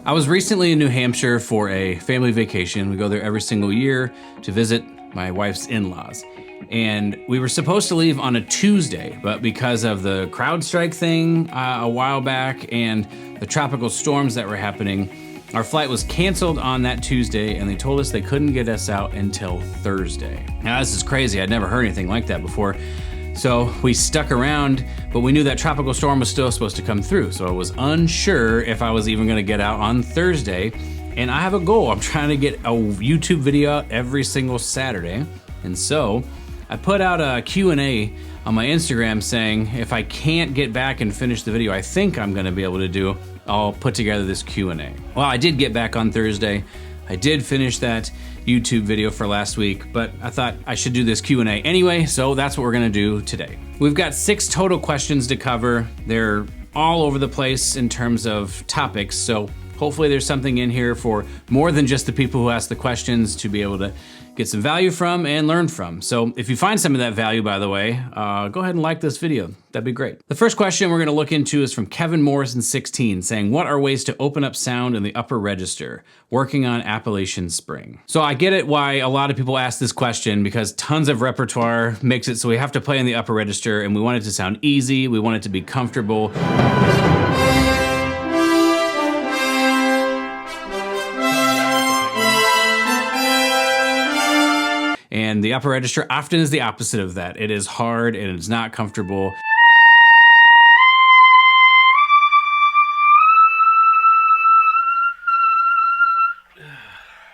I was recently in New Hampshire for a family vacation. We go there every single year to visit my wife's in-laws. And we were supposed to leave on a Tuesday, but because of the CrowdStrike thing a while back and the tropical storms that were happening, our flight was canceled on that Tuesday, and they told us they couldn't get us out until Thursday. Now, this is crazy. I'd never heard anything like that before. So we stuck around, but we knew that tropical storm was still supposed to come through. So I was unsure if I was even gonna get out on Thursday. And I have a goal. I'm trying to get a YouTube video out every single Saturday. And so I put out a Q&A on my Instagram saying, if I can't get back and finish the video I think I'm gonna be able to do, I'll put together this Q&A. Well, I did get back on Thursday. I did finish that YouTube video for last week, but I thought I should do this Q&A anyway, so that's what we're gonna do today. We've got 6 total questions to cover. They're all over the place in terms of topics, so hopefully there's something in here for more than just the people who ask the questions to be able to get some value from and learn from. So if you find some of that value, by the way, go ahead and like this video. That'd be great. The first question we're gonna look into is from Kevin Morrison 16, saying, what are ways to open up sound in the upper register? Working on Appalachian Spring. So I get it why a lot of people ask this question, because tons of repertoire makes it so we have to play in the upper register, and we want it to sound easy, we want it to be comfortable. And the upper register often is the opposite of that. It is hard and it's not comfortable.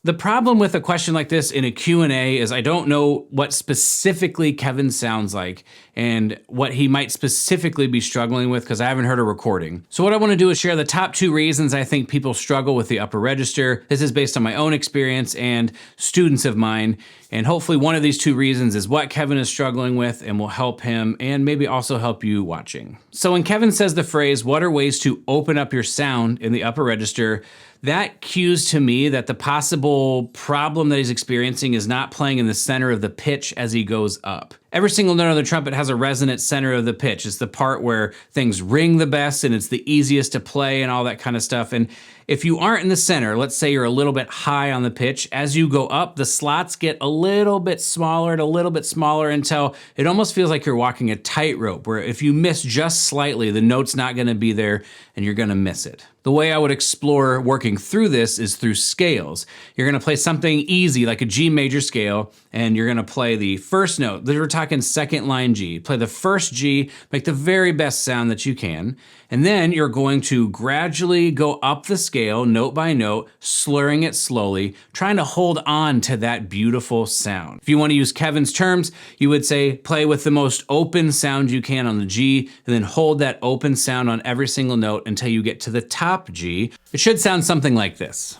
The problem with a question like this in a Q&A is I don't know what specifically Kevin sounds like and what he might specifically be struggling with, because I haven't heard a recording. So what I want to do is share the top 2 reasons I think people struggle with the upper register. This is based on my own experience and students of mine. And hopefully one of these 2 reasons is what Kevin is struggling with and will help him and maybe also help you watching. So when Kevin says the phrase, what are ways to open up your sound in the upper register, that cues to me that the possible problem that he's experiencing is not playing in the center of the pitch as he goes up. Every single note on the trumpet has a resonant center of the pitch. It's the part where things ring the best and it's the easiest to play and all that kind of stuff. And if you aren't in the center, let's say you're a little bit high on the pitch, as you go up, the slots get a little bit smaller and a little bit smaller until it almost feels like you're walking a tightrope, where if you miss just slightly, the note's not gonna be there and you're gonna miss it. The way I would explore working through this is through scales. You're gonna play something easy like a G major scale, and you're gonna play the first note. We're talking second line G. Play the first G, make the very best sound that you can, and then you're going to gradually go up the scale, note by note, slurring it slowly, trying to hold on to that beautiful sound. If you wanna use Kevin's terms, you would say play with the most open sound you can on the G, and then hold that open sound on every single note until you get to the top G. It should sound something like this.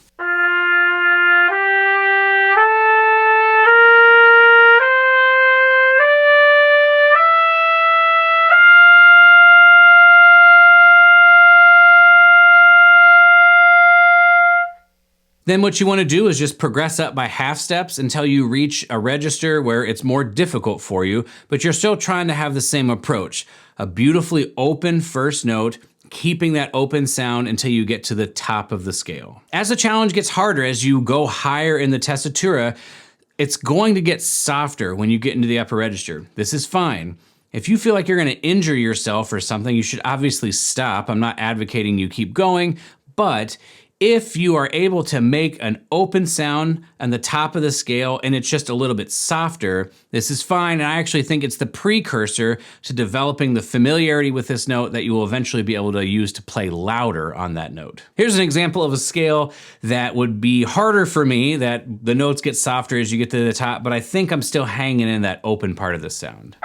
Then what you want to do is just progress up by half steps until you reach a register where it's more difficult for you, but you're still trying to have the same approach. A beautifully open first note, keeping that open sound until you get to the top of the scale. As the challenge gets harder, as you go higher in the tessitura, it's going to get softer when you get into the upper register. This is fine. If you feel like you're gonna injure yourself or something, you should obviously stop. I'm not advocating you keep going, but if you are able to make an open sound on the top of the scale and it's just a little bit softer, this is fine. And I actually think it's the precursor to developing the familiarity with this note that you will eventually be able to use to play louder on that note. Here's an example of a scale that would be harder for me, that the notes get softer as you get to the top, but I think I'm still hanging in that open part of the sound.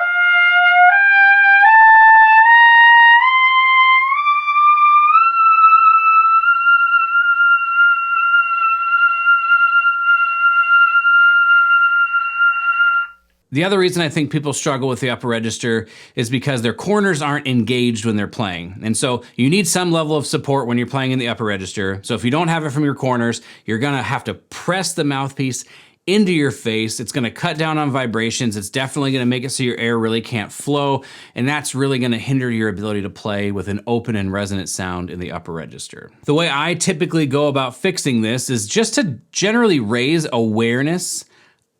The other reason I think people struggle with the upper register is because their corners aren't engaged when they're playing. And so you need some level of support when you're playing in the upper register. So if you don't have it from your corners, you're gonna have to press the mouthpiece into your face. It's gonna cut down on vibrations. It's definitely gonna make it so your air really can't flow, and that's really gonna hinder your ability to play with an open and resonant sound in the upper register. The way I typically go about fixing this is just to generally raise awareness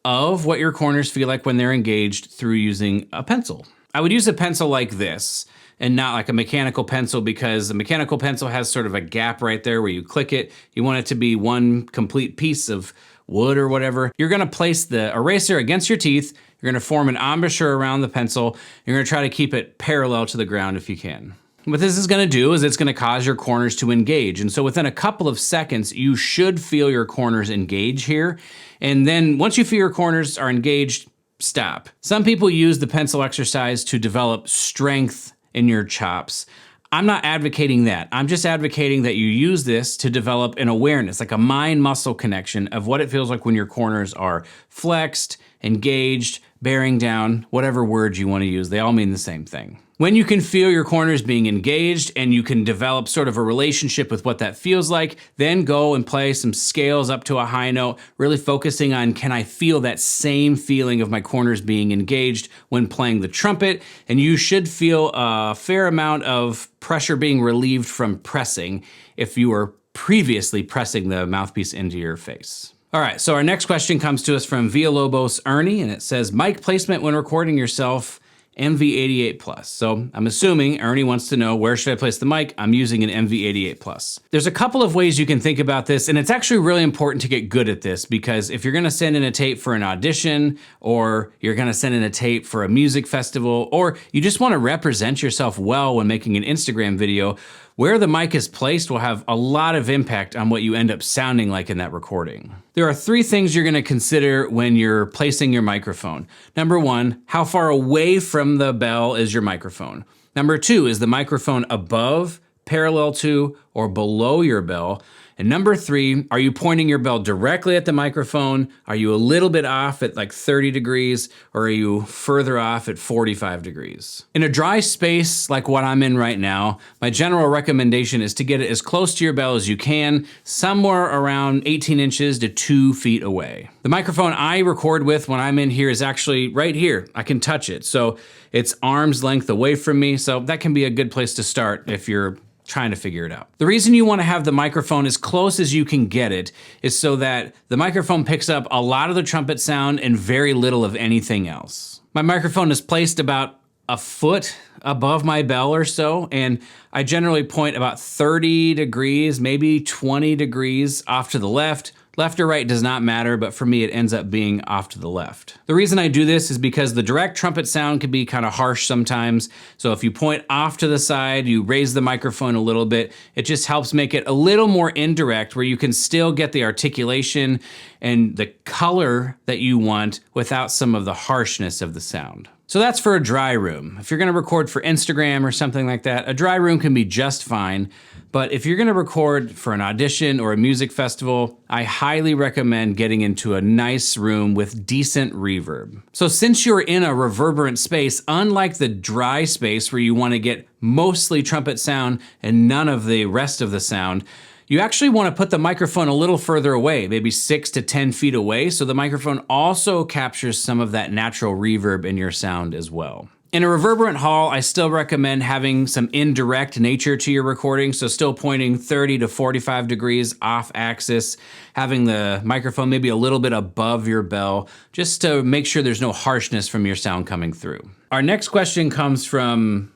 of what your corners feel like when they're engaged through using a pencil. I would use a pencil like this and not like a mechanical pencil, because the mechanical pencil has sort of a gap right there where you click it. You want it to be one complete piece of wood or whatever. You're gonna place the eraser against your teeth. You're gonna form an embouchure around the pencil. You're gonna try to keep it parallel to the ground if you can. What this is gonna do is it's gonna cause your corners to engage. And so within a couple of seconds, you should feel your corners engage here. And then once you feel your corners are engaged, stop. Some people use the pencil exercise to develop strength in your chops. I'm not advocating that. I'm just advocating that you use this to develop an awareness, like a mind-muscle connection of what it feels like when your corners are flexed, engaged, bearing down, whatever words you want to use. They all mean the same thing. When you can feel your corners being engaged and you can develop sort of a relationship with what that feels like, then go and play some scales up to a high note, really focusing on, can I feel that same feeling of my corners being engaged when playing the trumpet? And you should feel a fair amount of pressure being relieved from pressing if you were previously pressing the mouthpiece into your face. All right, so our next question comes to us from Villalobos Ernie, and it says, mic placement when recording yourself, MV88 Plus. So I'm assuming Ernie wants to know, where should I place the mic? I'm using an MV88 Plus. There's a couple of ways you can think about this, and it's actually really important to get good at this, because if you're gonna send in a tape for an audition, or you're gonna send in a tape for a music festival, or you just wanna represent yourself well when making an Instagram video, where the mic is placed will have a lot of impact on what you end up sounding like in that recording. There are three things you're gonna consider when you're placing your microphone. Number one, how far away from the bell is your microphone? Number two, is the microphone above, parallel to, or below your bell? And number three, are you pointing your bell directly at the microphone? Are you a little bit off at like 30 degrees, or are you further off at 45 degrees? In a dry space like what I'm in right now, my general recommendation is to get it as close to your bell as you can, somewhere around 18 inches to 2 feet away. The microphone I record with when I'm in here is actually right here. I can touch it. So it's arm's length away from me. So that can be a good place to start if you're trying to figure it out. The reason you want to have the microphone as close as you can get it is so that the microphone picks up a lot of the trumpet sound and very little of anything else. My microphone is placed about a foot above my bell or so, and I generally point about 30 degrees, maybe 20 degrees off to the left. Left or right does not matter, but for me it ends up being off to the left. The reason I do this is because the direct trumpet sound can be kind of harsh sometimes. So if you point off to the side, you raise the microphone a little bit, it just helps make it a little more indirect, where you can still get the articulation and the color that you want without some of the harshness of the sound. So that's for a dry room. If you're gonna record for Instagram or something like that, a dry room can be just fine. But if you're gonna record for an audition or a music festival, I highly recommend getting into a nice room with decent reverb. So since you're in a reverberant space, unlike the dry space where you wanna get mostly trumpet sound and none of the rest of the sound, you actually want to put the microphone a little further away, maybe 6 to 10 feet away, so the microphone also captures some of that natural reverb in your sound as well. In a reverberant hall, I still recommend having some indirect nature to your recording, so still pointing 30 to 45 degrees off axis, having the microphone maybe a little bit above your bell, just to make sure there's no harshness from your sound coming through. Our next question comes from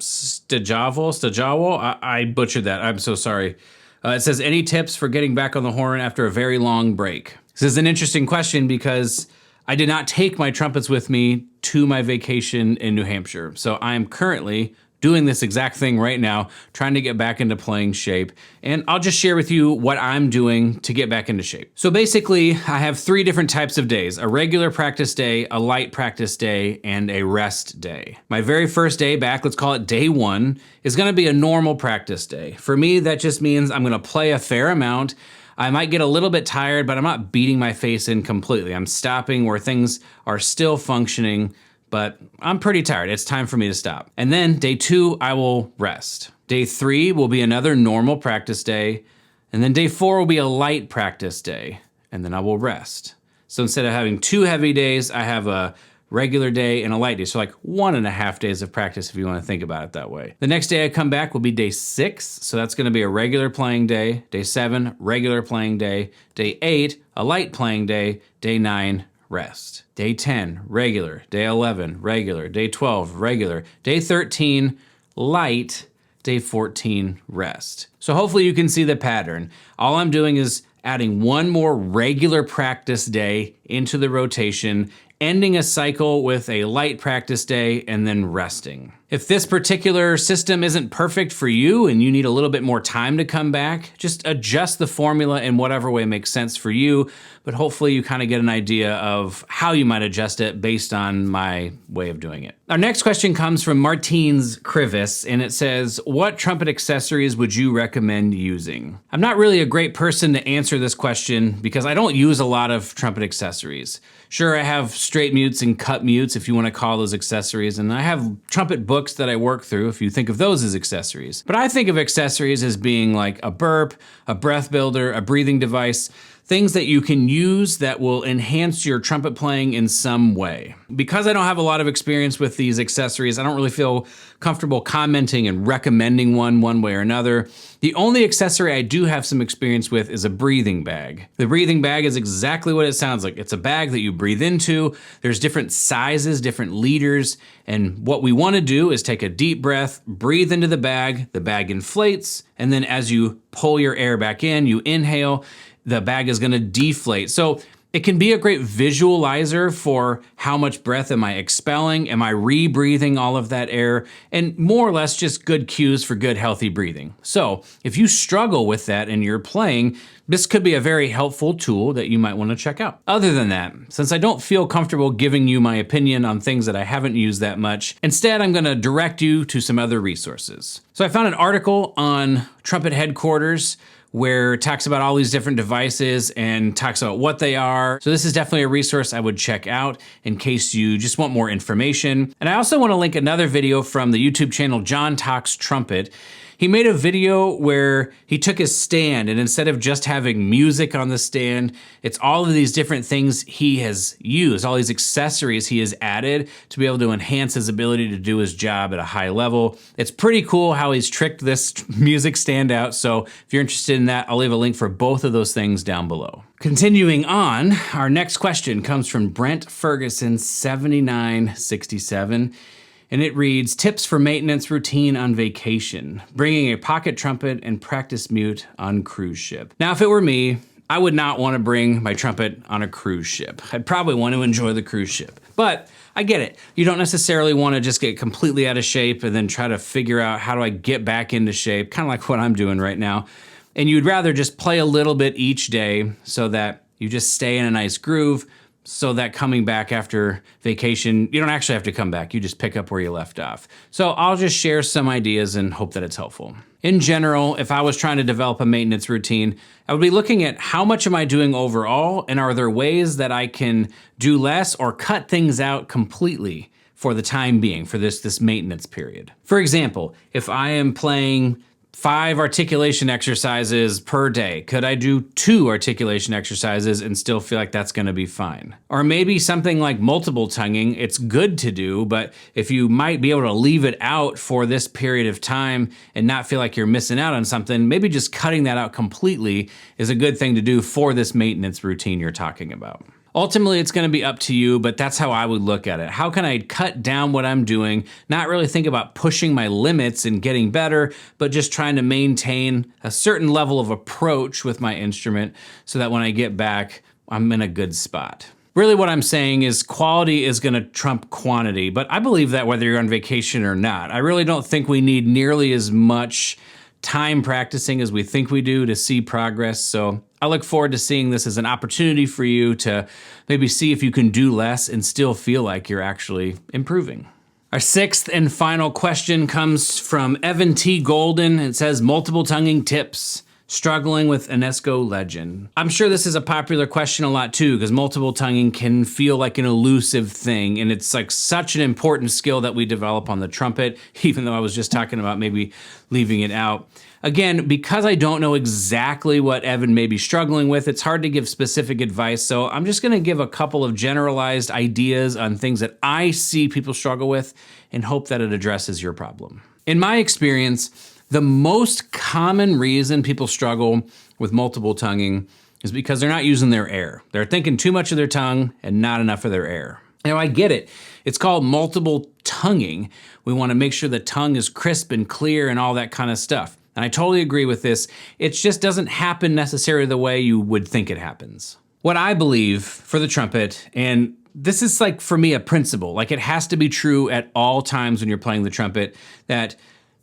Stajawo, I butchered that, I'm so sorry. It says, any tips for getting back on the horn after a very long break? This is an interesting question because I did not take my trumpets with me to my vacation in New Hampshire. So I am currently doing this exact thing right now, trying to get back into playing shape. And I'll just share with you what I'm doing to get back into shape. So basically, I have 3 different types of days: a regular practice day, a light practice day, and a rest day. My very first day back, let's call it day 1, is gonna be a normal practice day. For me, that just means I'm gonna play a fair amount. I might get a little bit tired, but I'm not beating my face in completely. I'm stopping where things are still functioning, but I'm pretty tired. It's time for me to stop. And then day 2, I will rest. Day 3 will be another normal practice day. And then day 4 will be a light practice day. And then I will rest. So instead of having 2 heavy days, I have a regular day and a light day. So like 1.5 days of practice if you want to think about it that way. The next day I come back will be day 6. So that's going to be a regular playing day. Day 7, regular playing day. Day 8, a light playing day. Day 9, rest. Day 10, regular. Day 11, regular. Day 12, regular. Day 13, light. Day 14, rest. So hopefully you can see the pattern. All I'm doing is adding one more regular practice day into the rotation, ending a cycle with a light practice day, and then resting. If this particular system isn't perfect for you and you need a little bit more time to come back, just adjust the formula in whatever way makes sense for you, but hopefully you kind of get an idea of how you might adjust it based on my way of doing it. Our next question comes from Martins Krivis, and it says, what trumpet accessories would you recommend using? I'm not really a great person to answer this question because I don't use a lot of trumpet accessories. Sure, I have straight mutes and cut mutes, if you want to call those accessories, and I have trumpet books that I work through, if you think of those as accessories. But I think of accessories as being like a burp, a breath builder, a breathing device, things that you can use that will enhance your trumpet playing in some way. Because I don't have a lot of experience with these accessories, I don't really feel comfortable commenting and recommending one way or another. The only accessory I do have some experience with is a breathing bag. The breathing bag is exactly what it sounds like. It's a bag that you breathe into. There's different sizes, different liters, and what we want to do is take a deep breath, breathe into the bag inflates, and then as you pull your air back in, you inhale, the bag is gonna deflate. So it can be a great visualizer for how much breath am I expelling, am I rebreathing all of that air, and more or less just good cues for good healthy breathing. So if you struggle with that and you're playing, this could be a very helpful tool that you might wanna check out. Other than that, since I don't feel comfortable giving you my opinion on things that I haven't used that much, instead I'm gonna direct you to some other resources. So I found an article on Trumpet Headquarters where it talks about all these different devices and talks about what they are. So this is definitely a resource I would check out in case you just want more information. And I also want to link another video from the YouTube channel John Talks Trumpet. He made a video where he took his stand, and instead of just having music on the stand, it's all of these different things he has used, all these accessories he has added to be able to enhance his ability to do his job at a high level. It's pretty cool how he's tricked this music stand out, so if you're interested in that, I'll leave a link for both of those things down below. Continuing on, our next question comes from Brent Ferguson, 7967. And it reads, tips for maintenance routine on vacation, bringing a pocket trumpet and practice mute on cruise ship. Now, if it were me, I would not want to bring my trumpet on a cruise ship. I'd probably want to enjoy the cruise ship, but I get it. You don't necessarily want to just get completely out of shape and then try to figure out how do I get back into shape, kind of like what I'm doing right now. And you'd rather just play a little bit each day so that you just stay in a nice groove, so that coming back after vacation, you don't actually have to come back, you just pick up where you left off. So I'll just share some ideas and hope that it's helpful. In general, if I was trying to develop a maintenance routine, I would be looking at how much am I doing overall, and are there ways that I can do less or cut things out completely for the time being, for this maintenance period. For example, if I am playing 5 articulation exercises per day, could I do 2 articulation exercises and still feel like that's gonna be fine? Or maybe something like multiple tonguing, it's good to do, but if you might be able to leave it out for this period of time and not feel like you're missing out on something, maybe just cutting that out completely is a good thing to do for this maintenance routine you're talking about. Ultimately, it's gonna be up to you, but that's how I would look at it. How can I cut down what I'm doing, not really think about pushing my limits and getting better, but just trying to maintain a certain level of approach with my instrument so that when I get back, I'm in a good spot. Really what I'm saying is quality is gonna trump quantity, but I believe that whether you're on vacation or not. I really don't think we need nearly as much time practicing as we think we do to see progress. So I look forward to seeing this as an opportunity for you to maybe see if you can do less and still feel like you're actually improving. Our 6th and final question comes from Evan T. Golden. It says multiple tonguing tips. struggling with Enesco Legend. I'm sure this is a popular question a lot too, because multiple tonguing can feel like an elusive thing, and it's like such an important skill that we develop on the trumpet, even though I was just talking about maybe leaving it out. Again, because I don't know exactly what Evan may be struggling with, it's hard to give specific advice, so I'm just gonna give a couple of generalized ideas on things that I see people struggle with and hope that it addresses your problem. In my experience, the most common reason people struggle with multiple tonguing is because they're not using their air. They're thinking too much of their tongue and not enough of their air. Now, I get it. It's called multiple tonguing. We want to make sure the tongue is crisp and clear and all that kind of stuff. And I totally agree with this. It just doesn't happen necessarily the way you would think it happens. What I believe for the trumpet, and this is like for me a principle, like it has to be true at all times when you're playing the trumpet, that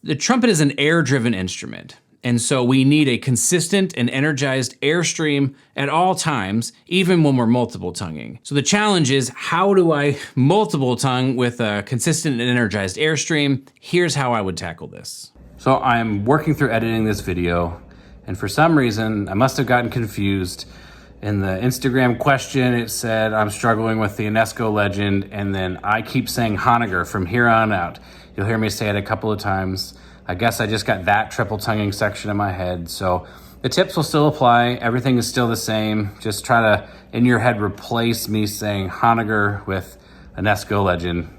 the trumpet is an air-driven instrument. And so we need a consistent and energized airstream at all times, even when we're multiple tonguing. So the challenge is, how do I multiple tongue with a consistent and energized airstream? Here's how I would tackle this. So I'm working through editing this video, and for some reason, I must have gotten confused. In the Instagram question, it said I'm struggling with the Enesco Legend, and then I keep saying Honegger from here on out. You'll hear me say it a couple of times. I guess I just got that triple tonguing section in my head. So the tips will still apply. Everything is still the same. Just try to, in your head, replace me saying Honegger with Enesco Legend.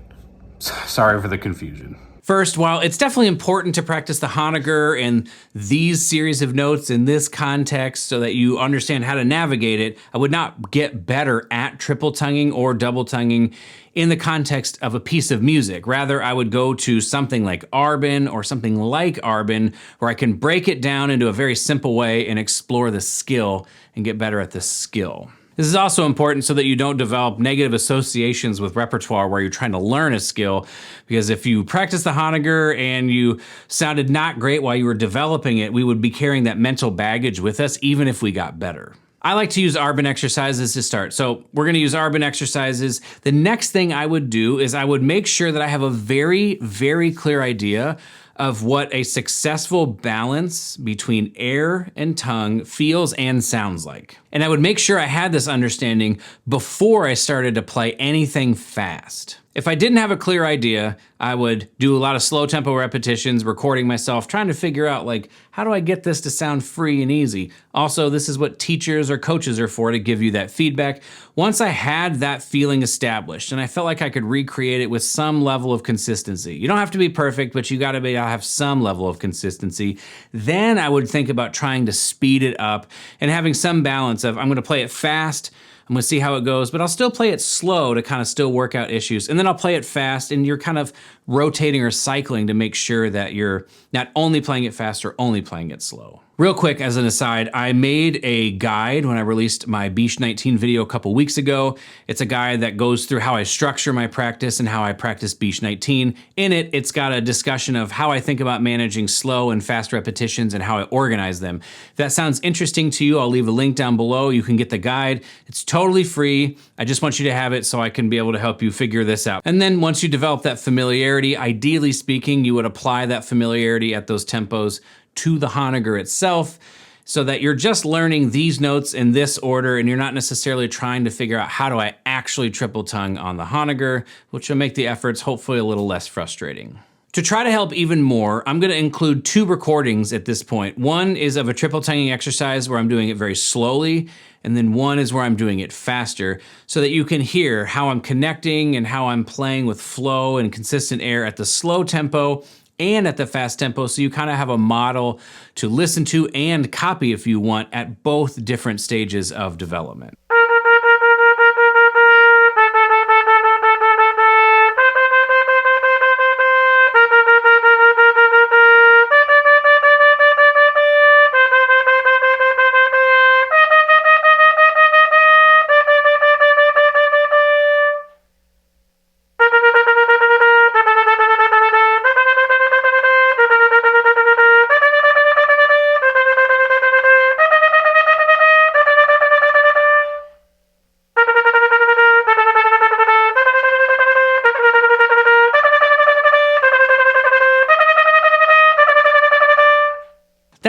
Sorry for the confusion. First, while it's definitely important to practice the Honegger and these series of notes in this context so that you understand how to navigate it, I would not get better at triple tonguing or double tonguing in the context of a piece of music. Rather, I would go to something like Arbin or something like Arbin, where I can break it down into a very simple way and explore the skill and get better at the skill. This is also important so that you don't develop negative associations with repertoire where you're trying to learn a skill, because if you practice the Honegger and you sounded not great while you were developing it, we would be carrying that mental baggage with us even if we got better. I like to use Arbin exercises to start. So we're gonna use Arbin exercises. The next thing I would do is I would make sure that I have a very, very clear idea of what a successful balance between air and tongue feels and sounds like. And I would make sure I had this understanding before I started to play anything fast. If I didn't have a clear idea, I would do a lot of slow tempo repetitions, recording myself, trying to figure out like, how do I get this to sound free and easy? Also, this is what teachers or coaches are for, to give you that feedback. Once I had that feeling established and I felt like I could recreate it with some level of consistency, you don't have to be perfect, but you gotta have some level of consistency, then I would think about trying to speed it up and having some balance of, I'm gonna play it fast, I'm gonna see how it goes, but I'll still play it slow to kind of still work out issues. And then I'll play it fast, and you're kind of rotating or cycling to make sure that you're not only playing it fast or only playing it slow. Real quick, as an aside, I made a guide when I released my Biche 19 video a couple weeks ago. It's a guide that goes through how I structure my practice and how I practice Biche 19. In it, it's got a discussion of how I think about managing slow and fast repetitions and how I organize them. If that sounds interesting to you, I'll leave a link down below. You can get the guide. It's totally free. I just want you to have it so I can be able to help you figure this out. And then once you develop that familiarity, ideally speaking, you would apply that familiarity at those tempos to the Honegger itself, so that you're just learning these notes in this order and you're not necessarily trying to figure out how do I actually triple tongue on the Honegger, which will make the efforts hopefully a little less frustrating. To try to help even more, I'm gonna include 2 recordings at this point. One is of a triple tonguing exercise where I'm doing it very slowly, and then one is where I'm doing it faster, so that you can hear how I'm connecting and how I'm playing with flow and consistent air at the slow tempo and at the fast tempo, so you kind of have a model to listen to and copy if you want at both different stages of development.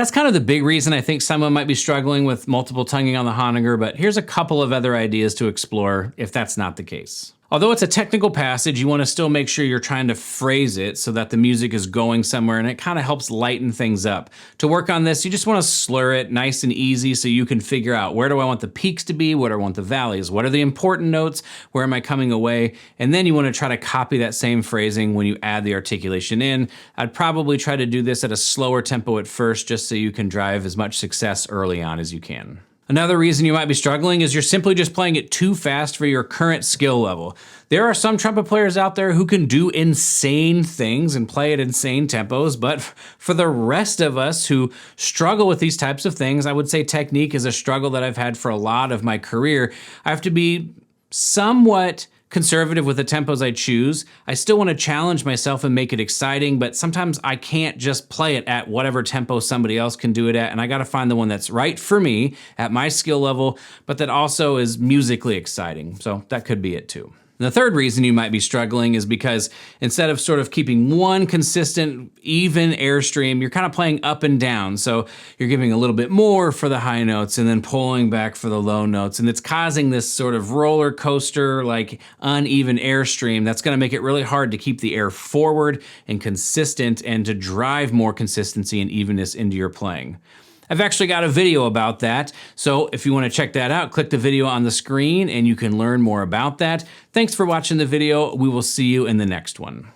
that's kind of the big reason I think someone might be struggling with multiple tonguing on the Honegger, but here's a couple of other ideas to explore if that's not the case. Although it's a technical passage, you want to still make sure you're trying to phrase it so that the music is going somewhere, and it kind of helps lighten things up. To work on this, you just want to slur it nice and easy so you can figure out, where do I want the peaks to be, what do I want the valleys, what are the important notes, where am I coming away, and then you want to try to copy that same phrasing when you add the articulation in. I'd probably try to do this at a slower tempo at first, just so you can drive as much success early on as you can. Another reason you might be struggling is you're simply just playing it too fast for your current skill level. There are some trumpet players out there who can do insane things and play at insane tempos, but for the rest of us who struggle with these types of things, I would say technique is a struggle that I've had for a lot of my career. I have to be somewhat conservative with the tempos I choose. I still want to challenge myself and make it exciting, but sometimes I can't just play it at whatever tempo somebody else can do it at, and I got to find the one that's right for me at my skill level, but that also is musically exciting. So that could be it too. And the third reason you might be struggling is because instead of sort of keeping one consistent, even airstream, you're kind of playing up and down. So you're giving a little bit more for the high notes and then pulling back for the low notes. And it's causing this sort of roller coaster, like uneven airstream that's going to make it really hard to keep the air forward and consistent and to drive more consistency and evenness into your playing. I've actually got a video about that, so if you want to check that out, click the video on the screen and you can learn more about that. Thanks for watching the video. We will see you in the next one.